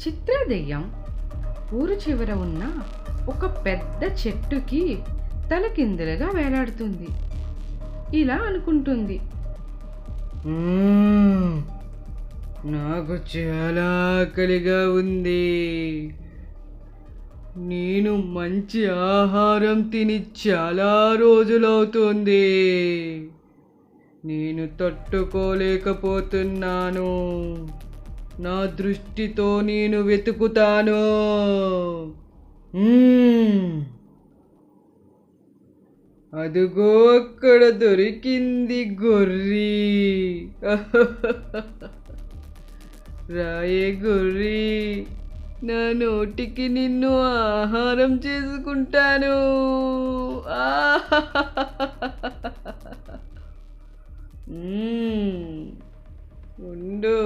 చిత్ర దెయ్యం ఊరు చివర ఉన్న ఒక పెద్ద చెట్టుకి తలకిందులుగా వేలాడుతుంది. ఇలా అనుకుంటుంది, నాకు చాలా ఆకలిగా ఉంది. నేను మంచి ఆహారం తిని చాలా రోజులవుతుంది. నేను తట్టుకోలేకపోతున్నాను. నా దృష్టితో నేను వెతుకుతాను. అదుగో అక్కడ దొరికింది గొర్రి. రాయే గొర్రి, నా నోటికి నిన్ను ఆహారం చేసుకుంటాను. ఉండు,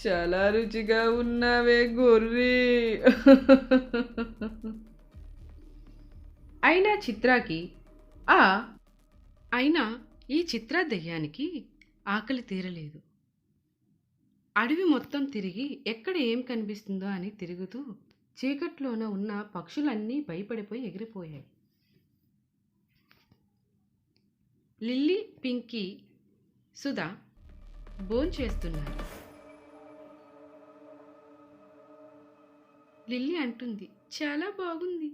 చాలా రుచిగా ఉన్నావే గొర్రి. అయినా ఈ చిత్ర దెయ్యానికి ఆకలి తీరలేదు. అడవి మొత్తం తిరిగి ఎక్కడ ఏం కనిపిస్తుందో అని తిరుగుతూ చీకట్లోన ఉన్న పక్షులన్నీ భయపడిపోయి ఎగిరిపోయాయి. లిల్లీ, పింకీ, సుధా భోంచేస్తున్నారు. లిల్లీ అంటుంది, చాలా బాగుంది.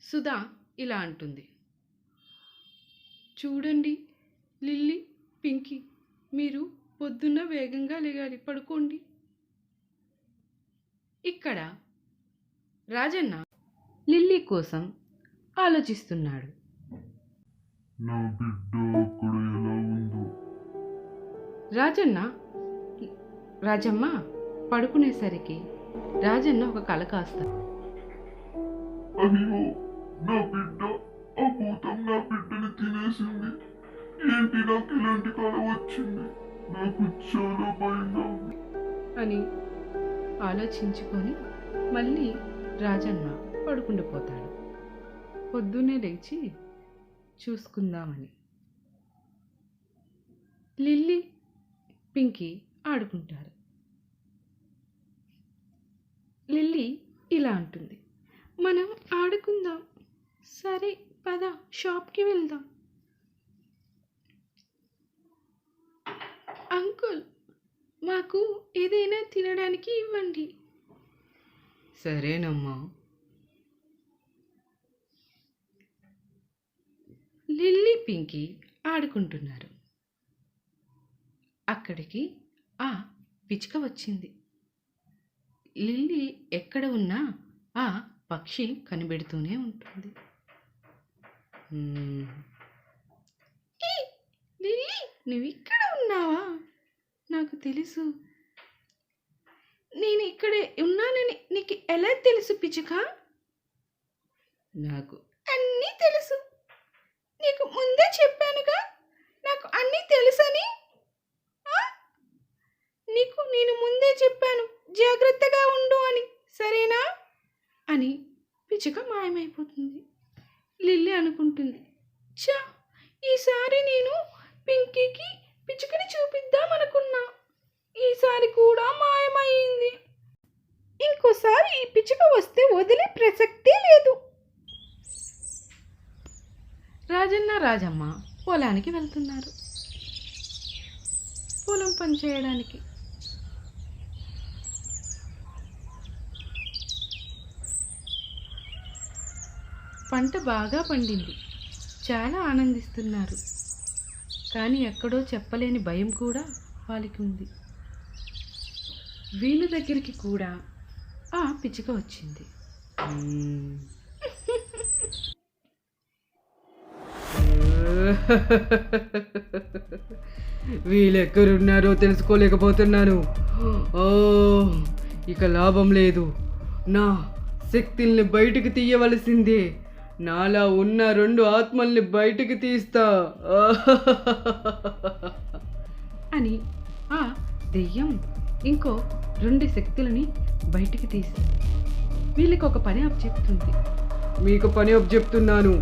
సుధా ఇలా అంటుంది, చూడండి లిల్లీ, పింకీ, మీరు పొద్దున్న వేగంగా లేగాలి, పడుకోండి. ఇక్కడ రాజన్న లిల్లీ కోసం ఆలోచిస్తున్నాడు. నా బిడ్డ అక్కడ ఎలా ఉందో. రాజమ్మ పడుకునేసరికి రాజన్న ఒక కల కాస్తాడు. అయ్యో, నా బిడ్డ, ఆ భూతం నా బిడ్డని తినేసింది. ఏంటి నాకు ఇలాంటి కల వచ్చింది? నాకు చాలా భయంగా ఉంది అని ఆలోచించుకొని మళ్ళీ రాజన్న పడుకుండిపోతాడు. పొద్దున్నే లేచి చూసుకుందామని లిల్లీ, పింకీ ఆడుకుంటారు. లిల్లీ ఇలా అంటుంది, మనం ఆడుకుందాం. సరే పద, షాప్కి వెళ్దాం. అంకుల్, మాకు ఏదైనా తినడానికి ఇవ్వండి. సరేనమ్మా. లిల్లీ, పింకీ ఆడుకుంటున్నారు. అక్కడికి ఆ పిచ్చుక వచ్చింది. లిల్లీ ఎక్కడ ఉన్నా ఆ పక్షి కనిపెడుతూనే ఉంటుంది. లిల్లీ, నువ్వు ఇక్కడ ఉన్నావా? నాకు తెలుసు. నేను ఇక్కడే ఉన్నానని నీకు ఎలా తెలుసు పిచ్చుక? నాకు అన్నీ తెలుసు. నీకు ముందే చెప్పానుగా నాకు అన్నీ తెలుసని. నీకు నేను ముందే చెప్పాను, జాగ్రత్తగా ఉండు అని, సరేనా అని పిచ్చుక మాయమైపోతుంది. లిల్లీ అనుకుంటుంది, చా, ఈసారి నేను పింకీకి పిచ్చుకని చూపిద్దామనుకున్నా, ఈసారి కూడా మాయమైంది. ఇంకోసారి ఈ పిచ్చుక వస్తే వదిలే ప్రసక్తే లేదు. రాజన్న, రాజమ్మ పొలానికి వెళ్తున్నారు, పొలం పని చేయడానికి. పంట బాగా పండింది, చాలా ఆనందిస్తున్నారు. కానీ ఎక్కడో చెప్పలేని భయం కూడా వాళ్ళకి ఉంది. వీళ్ళ దగ్గరికి కూడా ఆ పిచ్చుక వచ్చింది. వీళ్ళెక్కడున్నారో తెలుసుకోలేకపోతున్నాను. ఇక లాభం లేదు. నా శక్తుల్ని బయటికి తీయవలసిందే. నాలా ఉన్న 2 ఆత్మల్ని బయటికి తీస్తా అని ఆ దెయ్యం ఇంకో 2 శక్తులని బయటికి తీసింది. వీళ్ళకి ఒక పని చెప్తుంది. మీకు పని అప్ చెప్తున్నాను.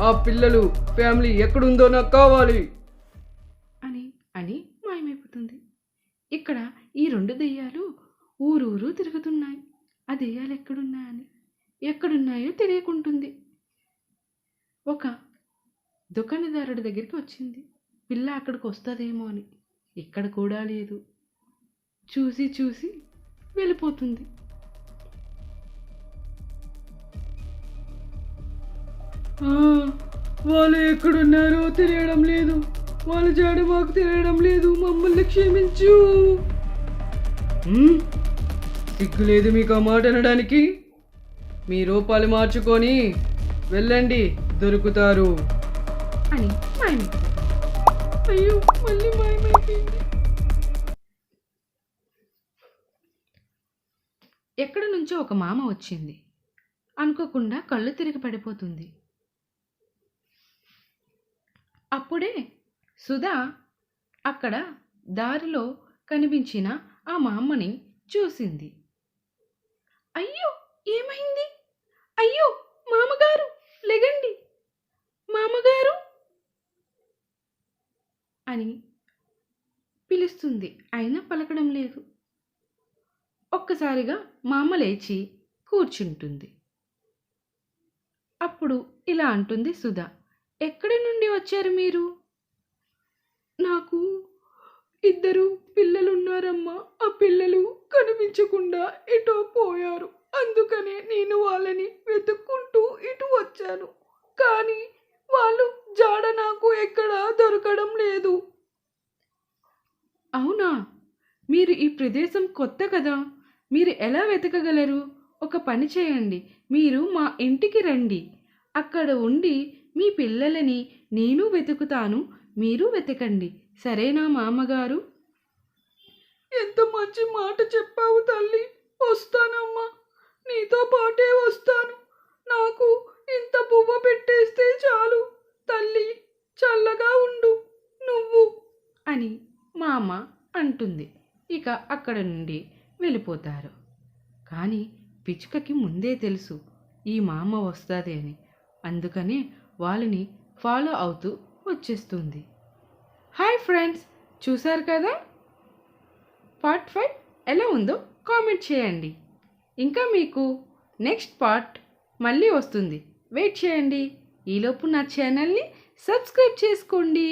ఆ పిల్లలు ఫ్యామిలీ ఎక్కడుందో నాకు కావాలి అని అని మాయమైపోతుంది. ఇక్కడ ఈ 2 దెయ్యాలు ఊరూరు తిరుగుతున్నాయి. ఆ దెయ్యాలు ఎక్కడున్నాయో తెలియకుంటుంది. ఒక దుకాణదారుడి దగ్గరికి వచ్చింది. పిల్ల అక్కడికి వస్తుందేమో అని. ఇక్కడ కూడా లేదు. చూసి చూసి వెళ్ళిపోతుంది. వాళ్ళు ఎక్కడున్నారో తెలియడం లేదు. వాళ్ళ జాడ మాకు తెలియడం లేదు. మమ్మల్ని క్షమించు. సిగ్గులేదు మీకు ఆ మాట అనడానికి? మీ రూపాలు మార్చుకొని వెళ్ళండి, దొరుకుతారు అని మాయమైపోతుంది. అయ్యో, మళ్ళీ మాయమైపోయింది. ఎక్కడి నుంచో ఒక మామ వచ్చింది. అనుకోకుండా కళ్ళు తిరిగి పడిపోతుంది. అప్పుడే సుధా అక్కడ దారిలో కనిపించిన ఆ మామని చూసింది. అయ్యో, ఏమైంది? అయ్యో, మామగారు లెగండి, మామగారు అని పిలుస్తుంది. అయినా పలకడం లేదు. ఒక్కసారిగా మామ లేచి కూర్చుంటుంది. అప్పుడు ఇలా అంటుంది సుధా, ఎక్కడి నుండి వచ్చారు మీరు? నాకు 2 పిల్లలున్నారమ్మా. ఆ పిల్లలు కనిపించకుండా ఎటో పోయారు. అందుకనే నేను వాళ్ళని వెతుక్కుంటూ ఇటు వచ్చాను. కానీ వాళ్ళు జాడ నాకు ఎక్కడా దొరకడం లేదు. అవునా? మీరు ఈ ప్రదేశం కొత్త కదా, మీరు ఎలా వెతకగలరు? ఒక పని చేయండి, మీరు మా ఇంటికి రండి. అక్కడ ఉండి మీ పిల్లలని నేను వెతుకుతాను, మీరు వెతకండి. సరేనా మామగారు? ఎంత మంచి మాట చెప్పావు తల్లి. వస్తానమ్మా, నీతో పాటే వస్తాను. నాకు ఇంత పువ్వ పెట్టేస్తే చాలు. తల్లి, చల్లగా ఉండు నువ్వు అని మా అమ్మ అంటుంది. ఇక అక్కడ నుండి వెళ్ళిపోతారు. కానీ పిచ్చుకకి ముందే తెలుసు ఈ మామ వస్తుంది అని. అందుకనే వాళ్ళని ఫాలో అవుతూ వచ్చేస్తుంది. హాయ్ ఫ్రెండ్స్, చూశారు కదా? పార్ట్ 5 ఎలా ఉందో కామెంట్ చేయండి. ఇంకా మీకు నెక్స్ట్ పార్ట్ మళ్ళీ వస్తుంది, వెయిట్ చేయండి. ఈలోపు నా ఛానల్ని సబ్స్క్రైబ్ చేసుకోండి.